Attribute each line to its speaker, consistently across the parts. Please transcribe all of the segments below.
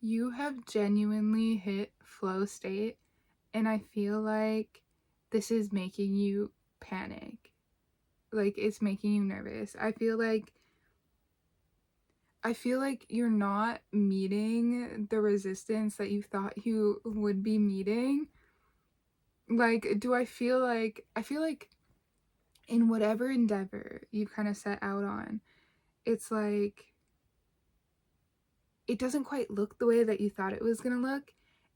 Speaker 1: You have genuinely hit flow state, and I feel like this is making you panic. Like, it's making you nervous. I feel like you're not meeting the resistance that you thought you would be meeting. Like, I feel like in whatever endeavor you kind of set out on, it's like it doesn't quite look the way that you thought it was gonna look.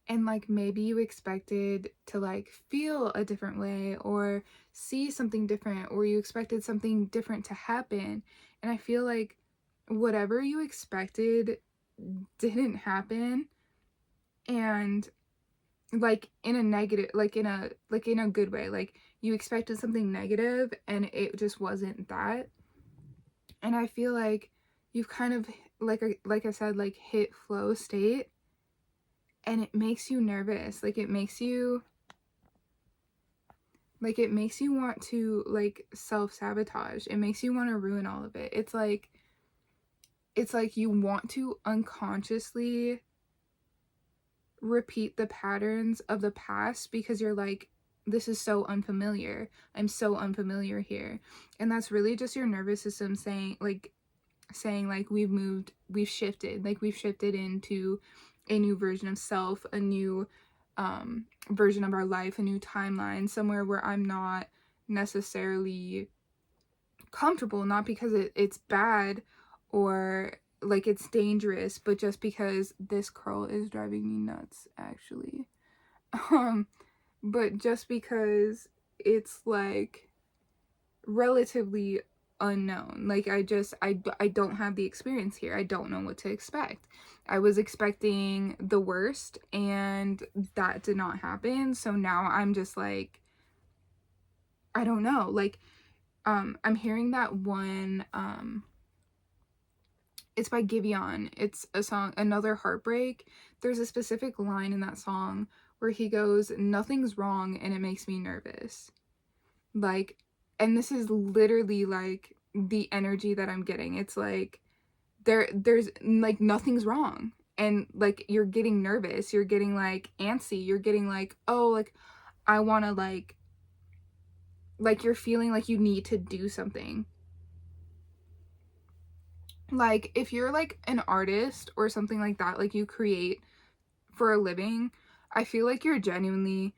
Speaker 1: And like maybe you expected to like feel a different way or see something different, or you expected something different to happen. And I feel like whatever you expected didn't happen. And like in a negative, like in a good way, like you expected something negative and it just wasn't that. And I feel like you've kind of like I said, like hit flow state, and it makes you nervous. Like it makes you want to like self-sabotage. It makes you want to ruin all of it. It's like you want to unconsciously repeat the patterns of the past because you're like, this is so unfamiliar. I'm so unfamiliar here. And that's really just your nervous system saying we've shifted into a new version of self, a new version of our life, a new timeline, somewhere where I'm not necessarily comfortable, not because it's bad or like it's dangerous, but just because this curl is driving me nuts, actually. um but just because it's like relatively unknown. Like I don't have the experience here. I don't know what to expect. I was expecting the worst and that did not happen. So now I'm just like, I don't know. Like I'm hearing that one it's by Giveon. It's a song, Another Heartbreak. There's a specific line in that song where he goes, "Nothing's wrong and it makes me nervous." Like, and this is literally like the energy that I'm getting. It's like there's like nothing's wrong, and like you're getting nervous, you're getting like antsy, you're getting like, oh, like I want to like you're feeling like you need to do something. Like if you're like an artist or something like that, like you create for a living, I feel like you're genuinely,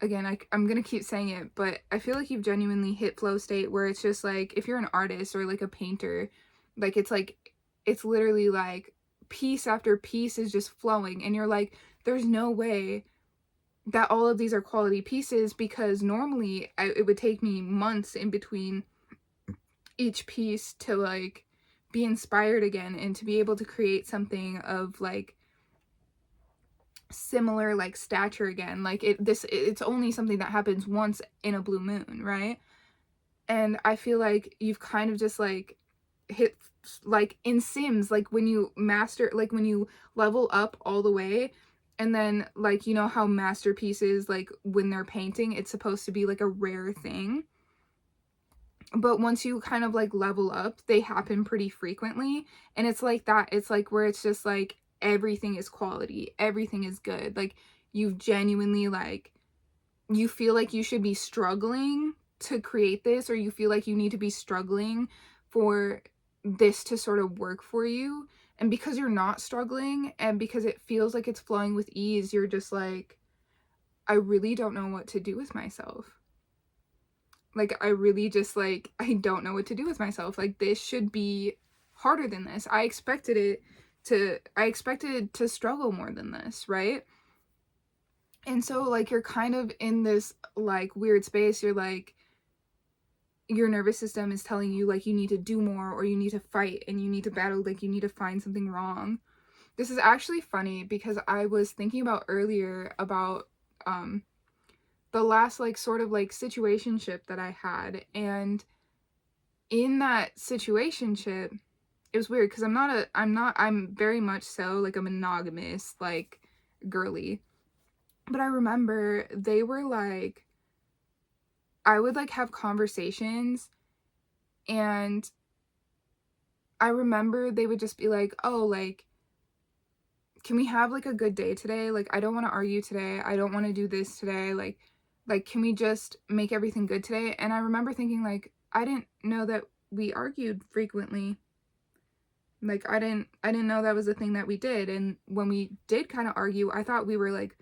Speaker 1: again, I'm gonna keep saying it, but I feel like you've genuinely hit flow state where it's just like, if you're an artist or like a painter, like it's literally like piece after piece is just flowing, and you're like, there's no way that all of these are quality pieces, because normally it would take me months in between each piece to like be inspired again and to be able to create something of like similar like stature again. Like it's only something that happens once in a blue moon, right? And I feel like you've kind of just like hit, like in Sims, like when you master, like when you level up all the way, and then like, you know how masterpieces, like when they're painting, it's supposed to be like a rare thing, but once you kind of like level up, they happen pretty frequently. And it's like that. It's like where it's just like everything is quality, everything is good. Like you've genuinely like, you feel like you should be struggling to create this, or you feel like you need to be struggling for this to sort of work for you. And because you're not struggling, and because it feels like it's flowing with ease, you're just like, I really don't know what to do with myself. Like I really just like, I don't know what to do with myself. Like this should be harder than this. I expected to struggle more than this, right? And so like you're kind of in this like weird space. You're like, your nervous system is telling you like you need to do more, or you need to fight and you need to battle, like you need to find something wrong. This is actually funny because I was thinking about earlier about the last like sort of like situationship that I had. And in that situationship, it was weird because I'm very much so like a monogamous like girly. But I remember they were like, I would like have conversations, and I remember they would just be like, oh, like, can we have like a good day today? Like, I don't want to argue today. I don't want to do this today. Like, can we just make everything good today? And I remember thinking, like, I didn't know that we argued frequently. Like, I didn't know that was a thing that we did. And when we did kind of argue, I thought we were like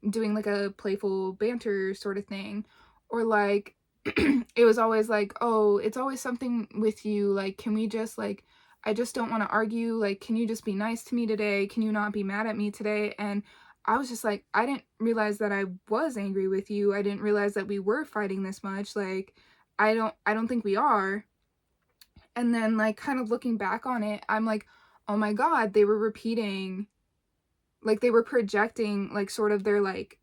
Speaker 1: doing like a playful banter sort of thing, or like it was always like, oh, it's always something with you, like, can we just like, I just don't want to argue, like, can you just be nice to me today, can you not be mad at me today? And I was just like, I didn't realize that I was angry with you. I didn't realize that we were fighting this much. Like, I don't think we are. And then like kind of looking back on it, I'm like, oh my god, they were repeating, like they were projecting like sort of their like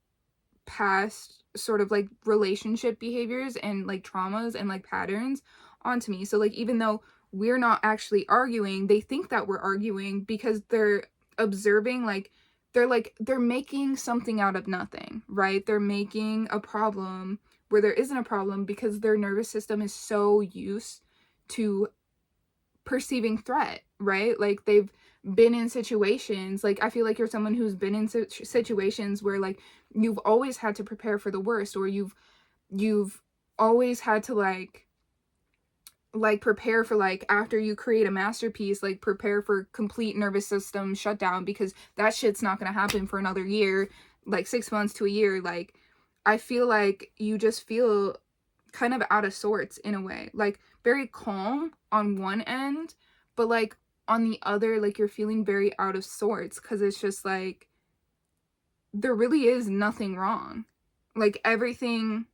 Speaker 1: past sort of like relationship behaviors and like traumas and like patterns onto me. So like even though we're not actually arguing, they think that we're arguing because they're observing, like they're making something out of nothing, right? They're making a problem where there isn't a problem because their nervous system is so used to perceiving threat, right? Like they've been in situations, like I feel like you're someone who's been in situations where like you've always had to prepare for the worst, or you've always had to like prepare for, like, after you create a masterpiece, like prepare for complete nervous system shutdown because that shit's not gonna happen for another year, like 6 months to a year. Like I feel like you just feel kind of out of sorts in a way, like very calm on one end, but like on the other, like you're feeling very out of sorts because it's just like there really is nothing wrong. Like everything,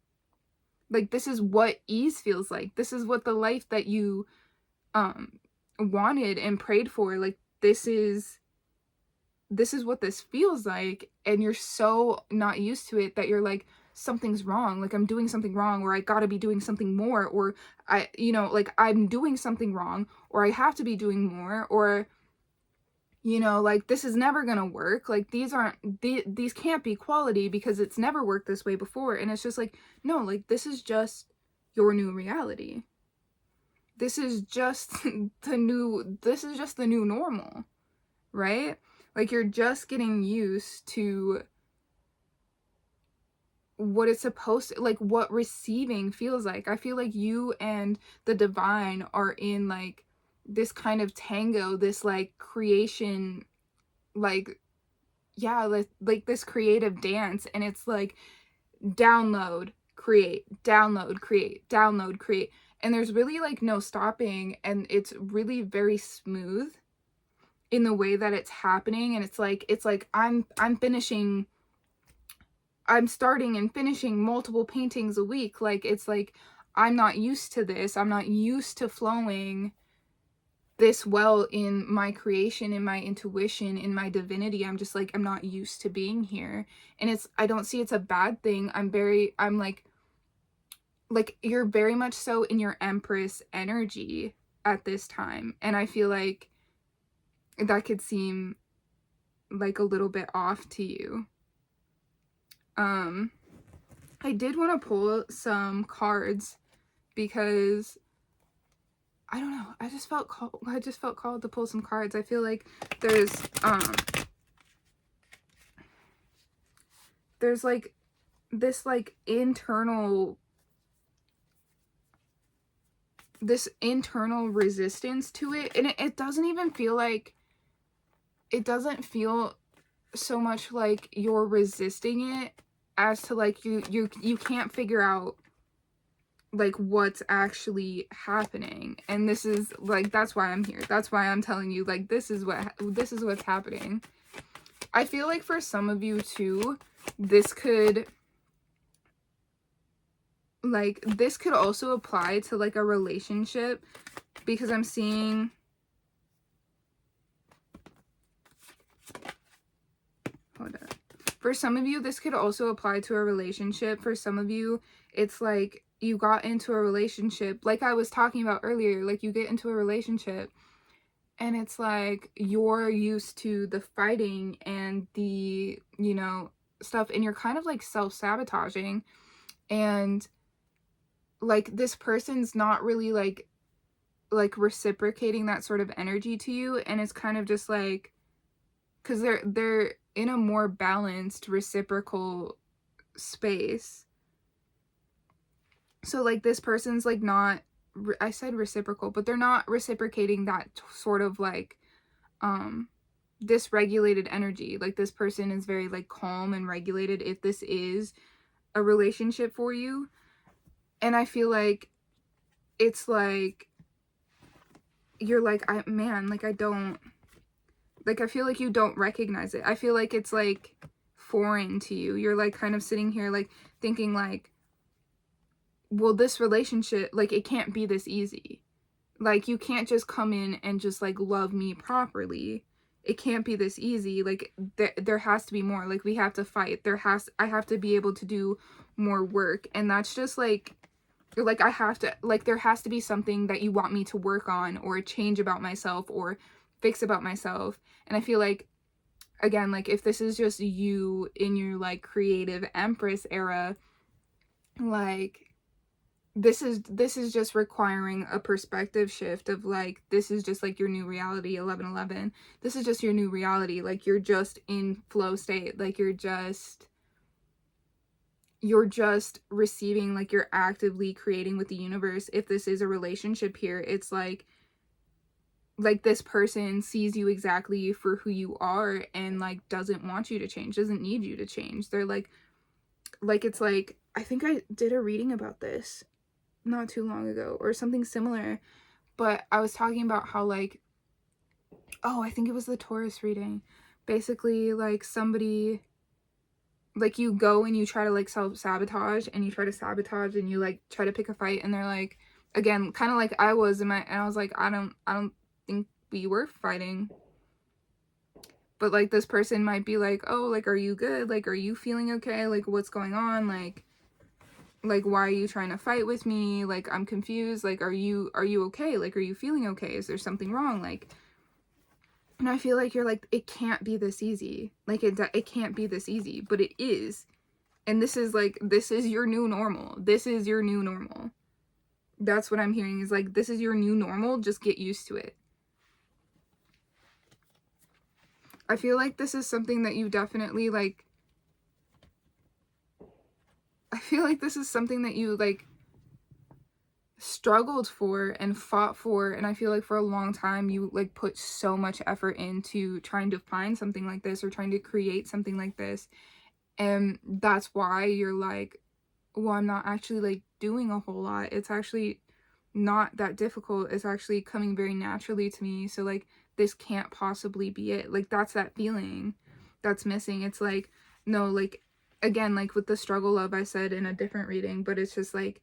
Speaker 1: like this is what ease feels like. This is what the life that you wanted and prayed for, like this is what this feels like, and you're so not used to it that you're like, something's wrong, like I'm doing something wrong, or I gotta be doing something more, or I, you know, like I'm doing something wrong, or I have to be doing more, or you know, like this is never gonna work, like these can't be quality because it's never worked this way before. And it's just like, no, like this is just your new reality. This is just this is just the new normal, right? Like you're just getting used to what it's supposed to, like what receiving feels like. I feel like you and the divine are in like this kind of tango, this like creation, like yeah, like this creative dance, and it's like download, create, download, create, download, create, and there's really like no stopping, and it's really very smooth in the way that it's happening. And it's like I'm starting and finishing multiple paintings a week. Like it's like I'm not used to this. I'm not used to flowing this well in my creation, in my intuition, in my divinity. I'm just like, I'm not used to being here. And it's, I don't see it's a bad thing. I'm like you're very much so in your Empress energy at this time. And I feel like that could seem like a little bit off to you. I did want to pull some cards because I don't know, I just felt called to pull some cards. I feel like there's like this like internal resistance to it, and it doesn't even feel like, it doesn't feel so much like you're resisting it as to like you can't figure out like what's actually happening. And this is like, that's why I'm here, that's why I'm telling you, like this is what's happening. I feel like for some of you too, this could also apply to like a relationship, because I'm seeing, hold on, for some of you this could also apply to a relationship. For some of you it's like you got into a relationship, like I was talking about earlier, like you get into a relationship and it's like you're used to the fighting and the, you know, stuff, and you're kind of like self-sabotaging, and like this person's not really like reciprocating that sort of energy to you, and it's kind of just like because they're in a more balanced reciprocal space. So like this person's like not, I said reciprocal, but they're not reciprocating that sort of like dysregulated energy. Like this person is very like calm and regulated if this is a relationship for you. And I feel like it's like you're like, I don't, like I feel like you don't recognize it. I feel like it's like foreign to you. You're like kind of sitting here like thinking like, well, this relationship, like it can't be this easy. Like you can't just come in and just like love me properly. It can't be this easy. Like there has to be more. Like we have to fight. I have to be able to do more work. And that's just like I have to, like there has to be something that you want me to work on or change about myself or fix about myself. And I feel like, again, like if this is just you in your like creative Empress era, like this is just requiring a perspective shift of like, this is just like your new reality. 1111, this is just your new reality. Like you're just in flow state. Like you're just receiving, like you're actively creating with the universe. If this is a relationship here, it's like this person sees you exactly for who you are and like doesn't want you to change, doesn't need you to change. They're like it's like, I think I did a reading about this not too long ago or something similar, but I was talking about how like, oh, I think it was the Taurus reading. Basically like somebody, like you go and you try to like self-sabotage and you try to sabotage and you like try to pick a fight and they're like, again, kind of like I was and I was like, I don't think we were fighting. But like this person might be like, oh, like are you good? Like are you feeling okay? Like what's going on? Like why are you trying to fight with me? Like I'm confused. Like are you okay? Like are you feeling okay? Is there something wrong? Like, and I feel like you're like, it can't be this easy. Like it can't be this easy, but it is. And this is like, this is your new normal. This is your new normal. That's what I'm hearing, is like, this is your new normal. Just get used to it. I feel like this is something that you definitely like, I feel like this is something that you like struggled for and fought for. And I feel like for a long time you like put so much effort into trying to find something like this or trying to create something like this. And that's why you're like, well, I'm not actually like doing a whole lot. It's actually not that difficult. It's actually coming very naturally to me. So like this can't possibly be it. Like that's that feeling that's missing. It's like, no, like again, like with the struggle of, I said in a different reading, but it's just like,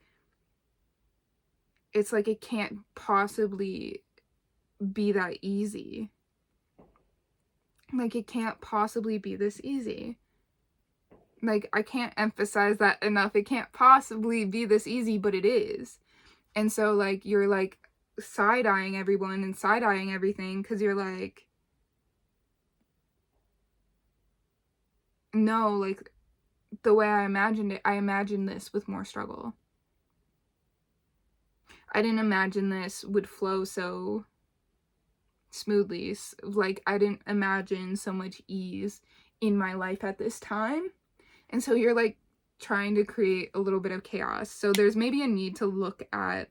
Speaker 1: it's like it can't possibly be that easy. Like it can't possibly be this easy. Like I can't emphasize that enough. It can't possibly be this easy, but it is. And so like you're like side-eyeing everyone and side-eyeing everything because you're like, no, like the way I imagined it, I imagined this with more struggle. I didn't imagine this would flow so smoothly. Like I didn't imagine so much ease in my life at this time. And so you're like trying to create a little bit of chaos. So there's maybe a need to look at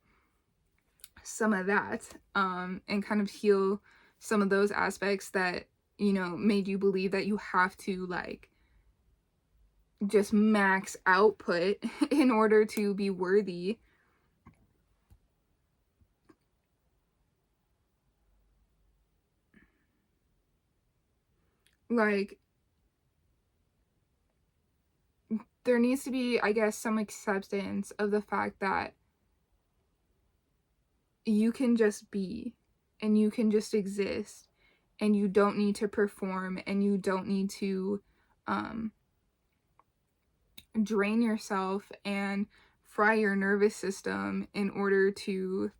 Speaker 1: some of that and kind of heal some of those aspects that, you know, made you believe that you have to like just max output in order to be worthy. Like there needs to be, I guess, some acceptance of the fact that you can just be and you can just exist and you don't need to perform and you don't need to drain yourself and fry your nervous system in order to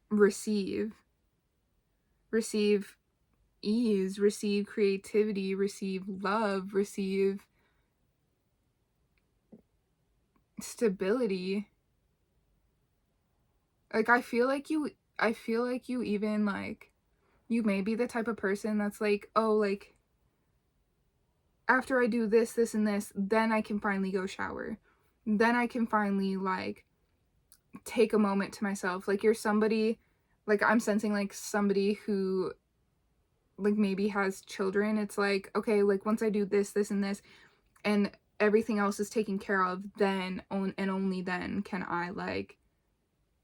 Speaker 1: receive ease, receive creativity, receive love, receive stability. Like I feel like you even like, You may be the type of person that's like, oh, like, after I do this, this, and this, then I can finally go shower. Then I can finally, like, take a moment to myself. Like, you're somebody, like, I'm sensing, like, somebody who, like, maybe has children. It's like, okay, like, once I do this, this, and this, and everything else is taken care of, then, and only then can I, like,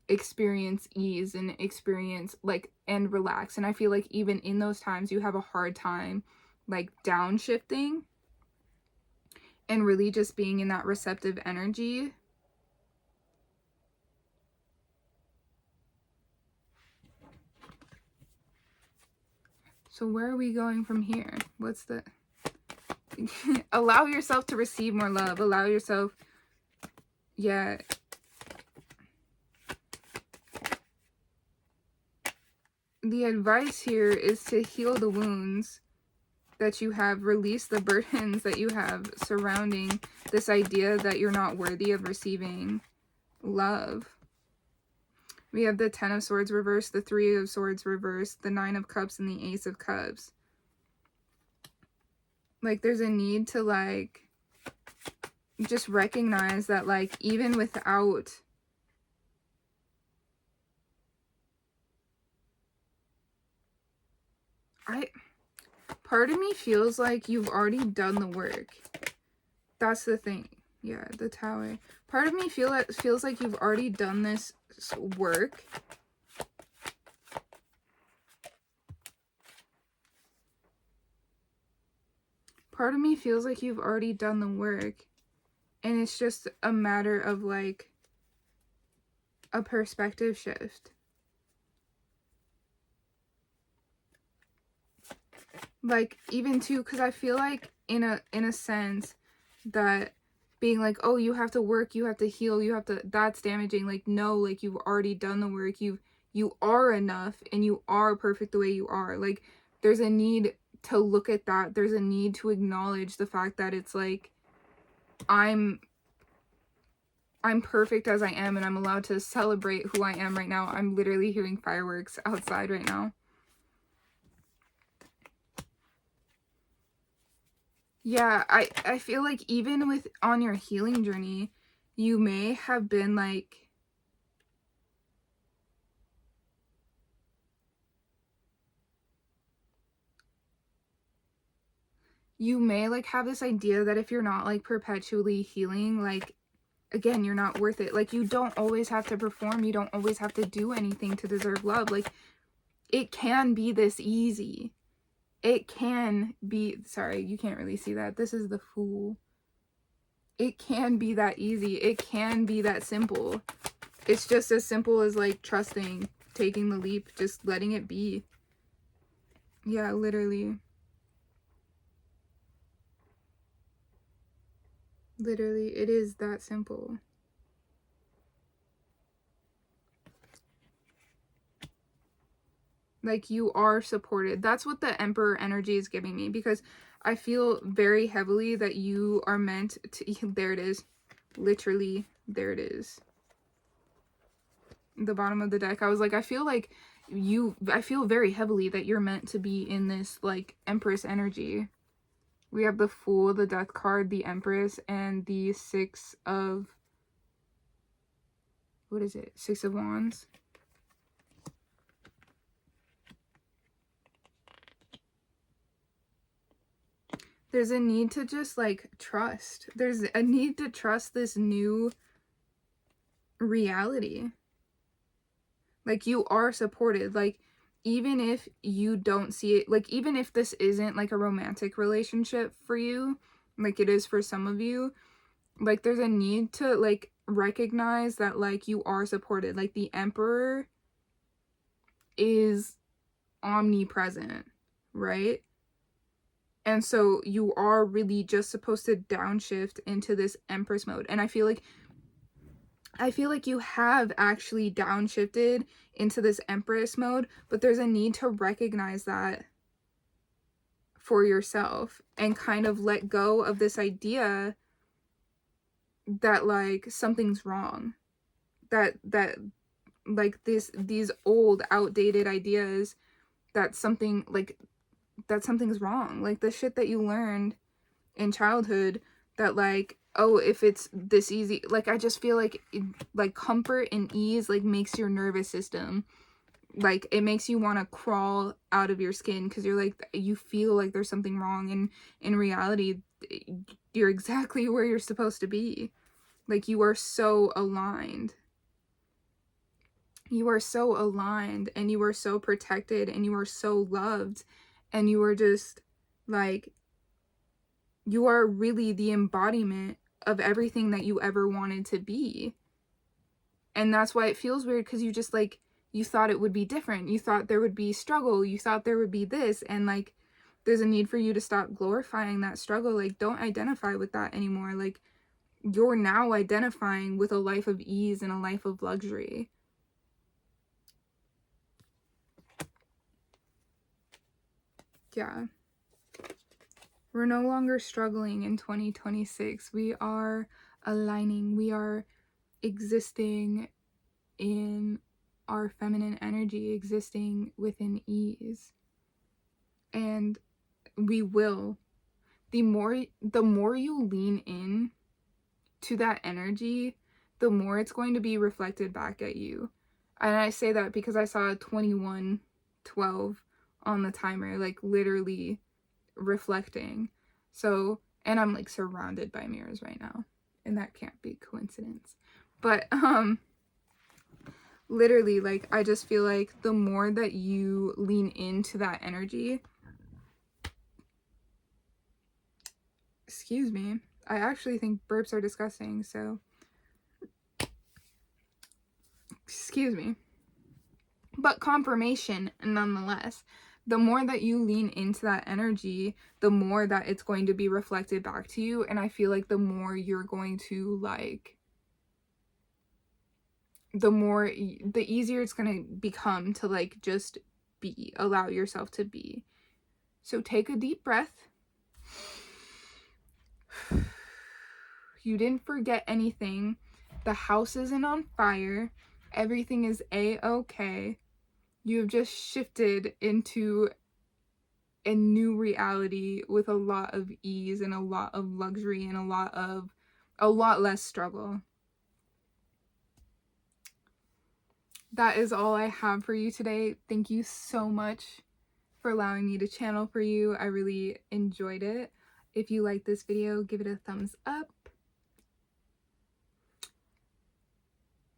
Speaker 1: experience ease and experience, like, and relax. And I feel like even in those times, you have a hard time, like, downshifting and really just being in that receptive energy. So where are we going from here? What's the... Allow yourself to receive more love. Allow yourself... Yeah. The advice here is to heal the wounds that you have, release the burdens that you have surrounding this idea that you're not worthy of receiving love. We have the 10 of Swords reversed, the 3 of Swords reversed, the 9 of Cups, and the Ace of Cups. Like, there's a need to, like, just recognize that, like, even without... Part of me feels like you've already done the work. That's the thing. Yeah, the Tower. Part of me feels like you've already done this work. Part of me feels like you've already done the work. And it's just a matter of, like, a perspective shift. Like, even too, because I feel like in a sense that being like, oh, you have to work, you have to heal, you have to, that's damaging. Like, no, like, you've already done the work. You are enough and you are perfect the way you are. Like, there's a need to look at that. There's a need to acknowledge the fact that it's like, I'm perfect as I am, and I'm allowed to celebrate who I am right now. I'm literally hearing fireworks outside right now. Yeah, I feel like even with on your healing journey, you may have been like, you may like have this idea that if you're not like perpetually healing, like, again, you're not worth it. Like, you don't always have to perform. You don't always have to do anything to deserve love. Like, it can be this easy. It can be, sorry, you can't really see that. This is the Fool. It can be that easy. It can be that simple. It's just as simple as, like, trusting, taking the leap, just letting it be. Yeah, literally. Literally, it is that simple. Like, you are supported. That's what the Emperor energy is giving me, because I feel very heavily that you are meant to... There it is. Literally, there it is. The bottom of the deck. I was like, I feel very heavily that you're meant to be in this, like, Empress energy. We have the Fool, the Death card, the Empress, and the 6 of... What is it? 6 of Wands. There's a need to just, like, trust. There's a need to trust this new reality. Like, you are supported. Like, even if you don't see it, like, even if this isn't, like, a romantic relationship for you, like it is for some of you, like, there's a need to, like, recognize that, like, you are supported. Like, the Emperor is omnipresent, right? And so you are really just supposed to downshift into this Empress mode. And I feel like you have actually downshifted into this Empress mode, but there's a need to recognize that for yourself and kind of let go of this idea that, like, something's wrong. That like these old outdated ideas that something, like, that something's wrong. Like, the shit that you learned in childhood that, like, oh, if it's this easy, like, I just feel like like comfort and ease, like, makes your nervous system, like, it makes you want to crawl out of your skin, because you're like, you feel like there's something wrong, and in reality you're exactly where you're supposed to be. Like, you are so aligned. You are so aligned, and you are so protected, and you are so loved, and you are just, like, you are really the embodiment of everything that you ever wanted to be. And that's why it feels weird, because you just, like, you thought it would be different. You thought there would be struggle. You thought there would be this. And, like, there's a need for you to stop glorifying that struggle. Like, don't identify with that anymore. Like, you're now identifying with a life of ease and a life of luxury. Yeah. We're no longer struggling in 2026. We are aligning. We are existing in our feminine energy, existing within ease. And we will, the more you lean in to that energy, the more it's going to be reflected back at you. And I say that because I saw 2112 on the timer, like, literally reflecting. So, and I'm, like, surrounded by mirrors right now, and that can't be coincidence. But literally, like, I just feel like the more that you lean into that energy, excuse me, I actually think burps are disgusting, so excuse me, but confirmation nonetheless. The more that you lean into that energy, the more that it's going to be reflected back to you. And I feel like the more you're going to, like, the easier it's going to become to, like, just be, allow yourself to be. So take a deep breath. You didn't forget anything. The house isn't on fire. Everything is a-okay. You have just shifted into a new reality with a lot of ease and a lot of luxury and a lot less struggle. That is all I have for you today. Thank you so much for allowing me to channel for you. I really enjoyed it. If you like this video, give it a thumbs up.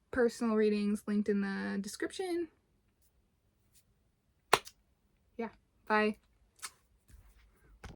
Speaker 1: Personal readings linked in the description. Yeah, bye.